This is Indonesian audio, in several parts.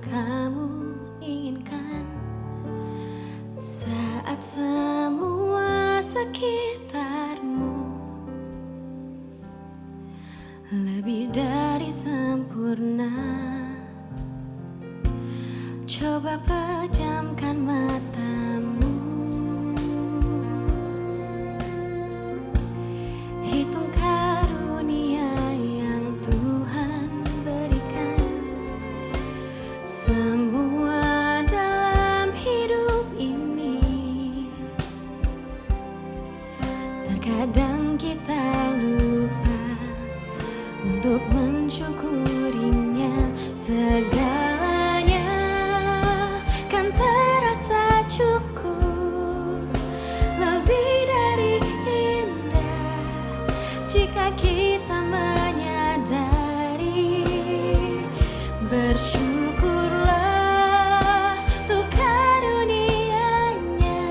kamu inginkan saat semua sekitarmu lebih dari sempurna? Coba pejamkan matamu, hitung karunia yang Tuhan berikan. Semua dalam hidup ini terkadang kita lupa untuk mensyukurinya. Segalanya kan terasa cukup, lebih dari indah jika kita menyadari. Bersyukurlah untuk karunia-Nya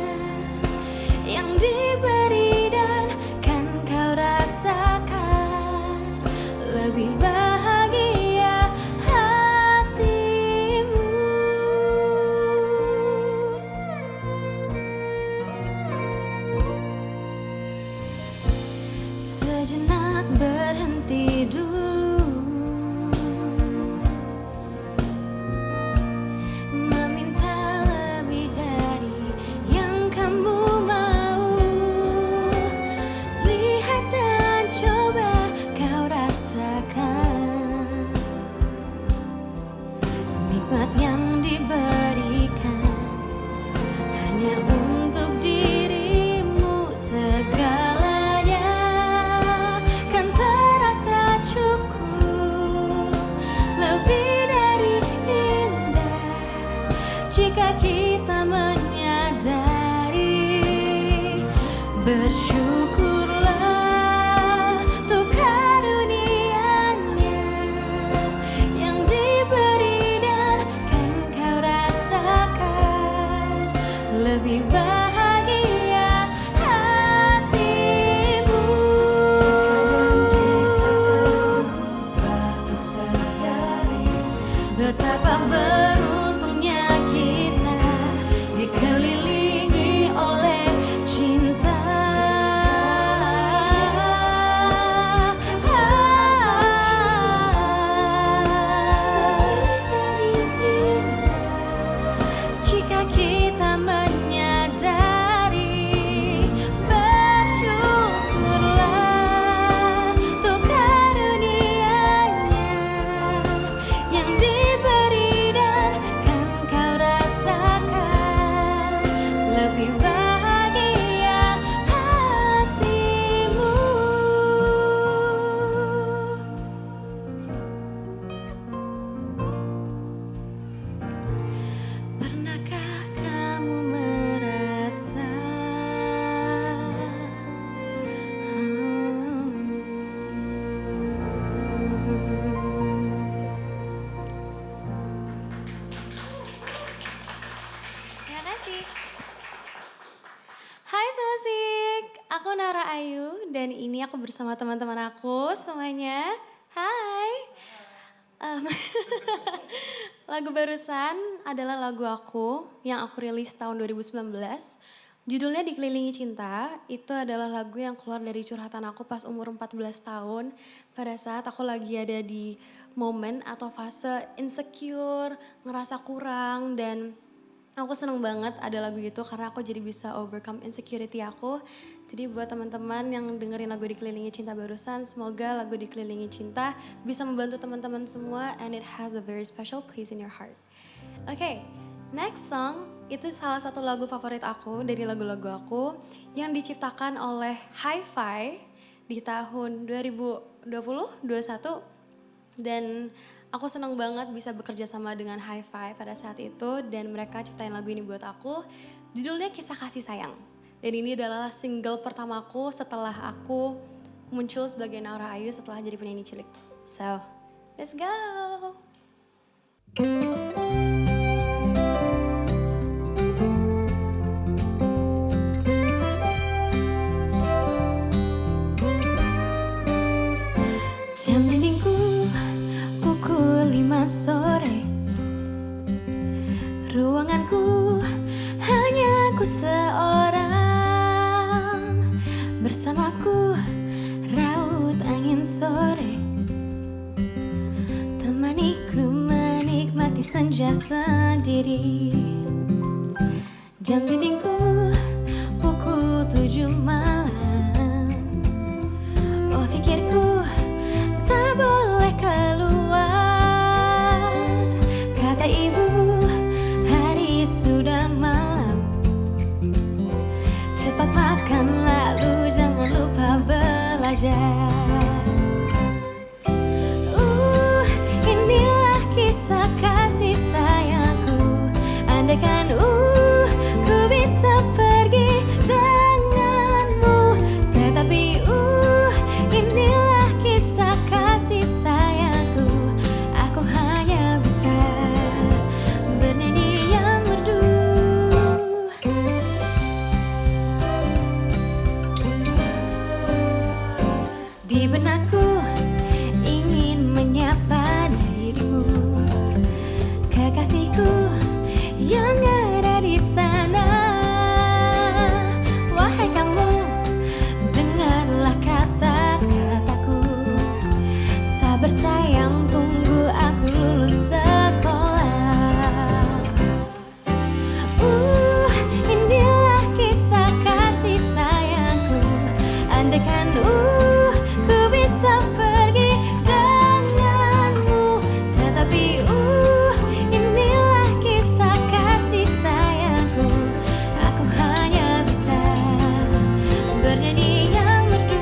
yang diberi dan kan kau rasakan lebih bahagia hatimu. Sejenak berhenti dulu, meminta lebih dari yang kamu mau. Lihat dan coba kau rasakan nikmat yang diberikan hanya untuk dirimu. Segalanya kan terasa cukup, lebih dari indah jika kita menyadari. Bersyukurlah untuk karunia-Nya yang diberi dan kan kau rasakan lebih bahagia hatimu. Betapa beruntungnya kita dikelilingi oleh cinta. Jika kita menyadari. Bersyukurlah untuk karunia-Nya yang diberi dan kan kau rasakan lebih bahagia hatimu. Pernahkah kamu merasa Terima kasih. Hai Semusik, aku Nara Ayu dan ini aku bersama teman-teman aku semuanya. Hai. Em, Lagu barusan adalah lagu aku yang aku rilis tahun 2019. Judulnya Dikelilingi Cinta. Itu adalah lagu yang keluar dari curhatan aku pas umur 14 tahun. Pada saat aku lagi ada di momen atau fase insecure, ngerasa kurang, dan aku seneng banget ada lagu itu karena aku jadi bisa overcome insecurity aku. Jadi buat teman-teman yang dengerin lagu Dikelilingi Cinta barusan, semoga lagu Dikelilingi Cinta bisa membantu teman-teman semua and it has a very special place in your heart. Oke, next song itu salah satu lagu favorit aku dari lagu-lagu aku yang diciptakan oleh Hi-Fi di tahun 2020-21 dan aku senang banget bisa bekerja sama dengan Hi-Fi pada saat itu dan mereka ciptain lagu ini buat aku. Judulnya Kisah Kasih Sayang. Dan ini adalah single pertamaku setelah aku muncul sebagai Nara Ayu setelah jadi penyanyi cilik. So, let's go! Jam dindingku pukul 5 sore, aku seorang, bersamaku raut angin sore, temaniku menikmati senja sendiri. Jam dindingku pukul 7 malam. Oh pikirku tak boleh keluar. Kata ibu hari sudah malam. Cepat makan lalu jangan lupa belajar. Inilah kisah kasih sayangku. Andaikan ku bisa pergi denganmu, tetapi inilah kisah kasih sayangku. Aku hanya bisa bernyanyi yang merdu. Di benakku ingin menyapa dirimu, kekasihku yang ada di sana. Wahai kamu, dengarlah kata-kataku. Sabar sayang, tunggu aku lulus sekolah. Inilah kisah kasih sayangku. Andaikan ku bisa pergi denganmu, tetapi inilah kisah kasih sayangku. Aku hanya bisa bernyanyi yang merdu.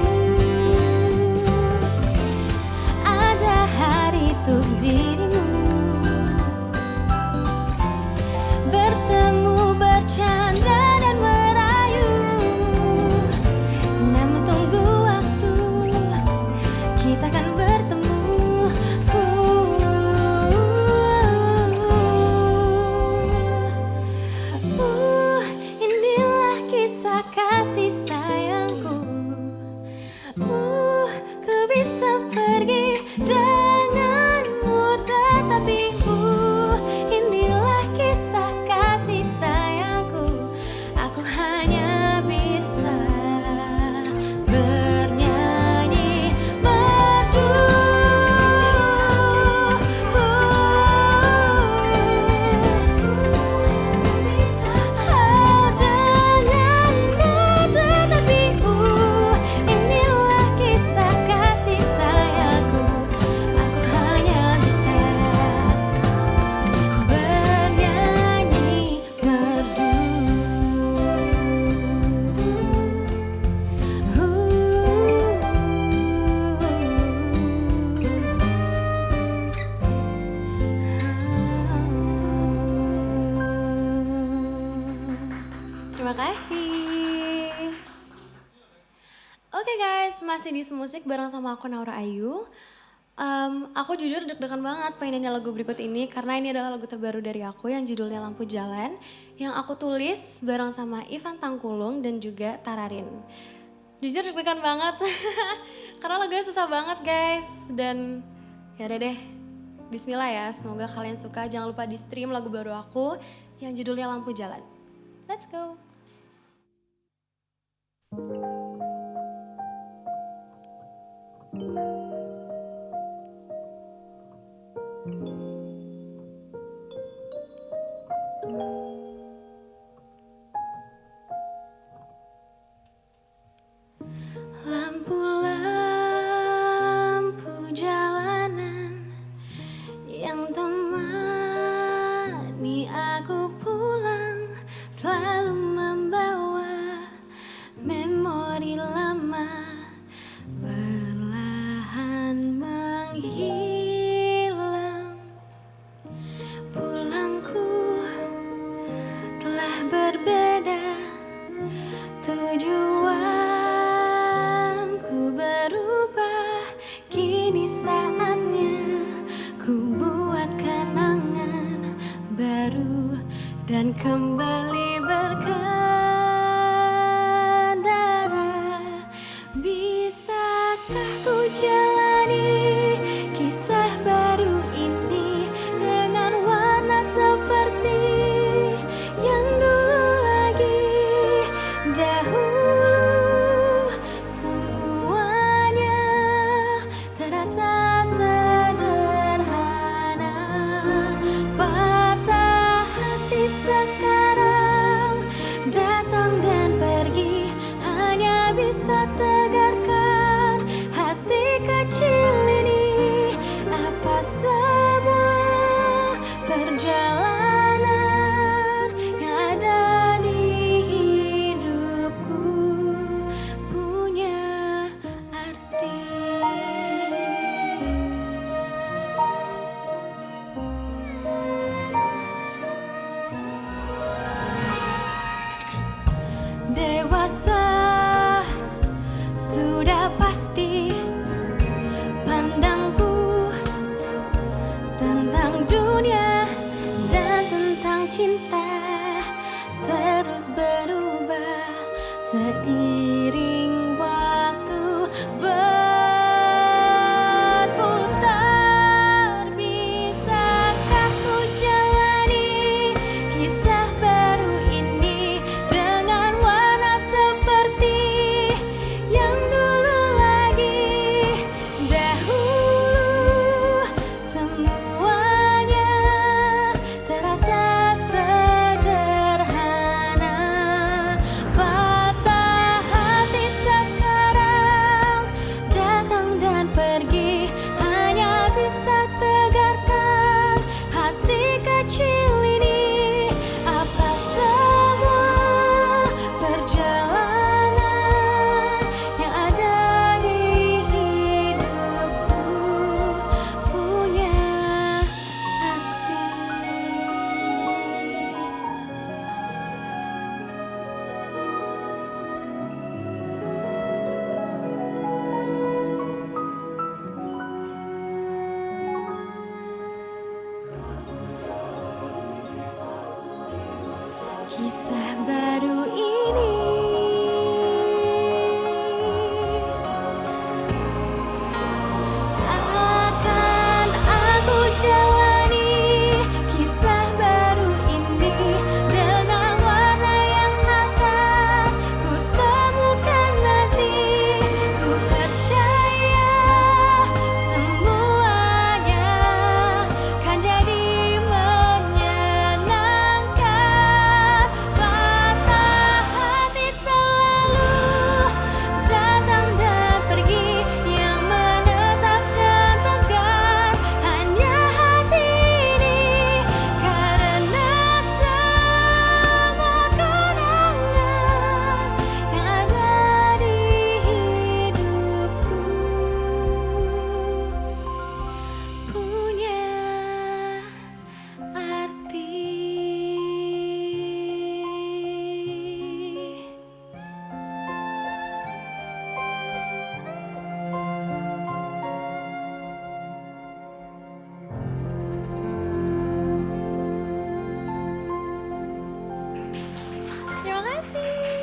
Ada hari untuk dirimu, bertemu, bercanda dan merayu. Namun tunggu waktu, kita akan bertemu. Inilah kisah kasih sayangku. Ku bisa pergi denganmu, tetapi inilah kisah kasih sayangku. Aku hanya bisa bernyanyi merdu. Denganmu, tetapi inilah kisah kasih sayangku. Aku hanya bisa bernyanyi merdu. Terima kasih. Oke guys, masih di Semusik bareng sama aku Naura Ayu. Aku jujur deg-degan banget pengen nyanyi lagu berikut ini karena ini adalah lagu terbaru dari aku yang judulnya Lampu Jalan, yang aku tulis bareng sama Ivan Tangkulung dan juga Tararin. Jujur deg-degan banget karena lagunya susah banget guys. Dan ya udah deh, bismillah ya, semoga kalian suka. Jangan lupa di stream lagu baru aku yang judulnya Lampu Jalan. Let's go. Lampu-lampu jalanan yang temani aku pulang, selalu membawa memori lama perlahan menghilang. Pulangku telah berbeda, tujuanku berubah. Kini saatnya ku buat kenangan baru dan kembali berkembang. Seiring waktu berputar, bisakah ku jalani kisah baru ini dengan warna seperti yang dulu lagi. Dahulu semuanya terasa sederhana. Patah hati sekarang datang dan pergi, hanya bisa tegarkan hati kecil ini. Apa semua perjalanan yang ada di hidupku punya arti. Kisah baru ini akan aku jalani. Kisah baru ini dengan warna yang akan ku temukan nanti. Ku percaya semuanya kan jadi menyenangkan. Patah hati selalu datang dan pergi, yang menetap dan tegar hanya hati ini. Karena semua kenangan yang ada di hidupku punya arti. Terima kasih.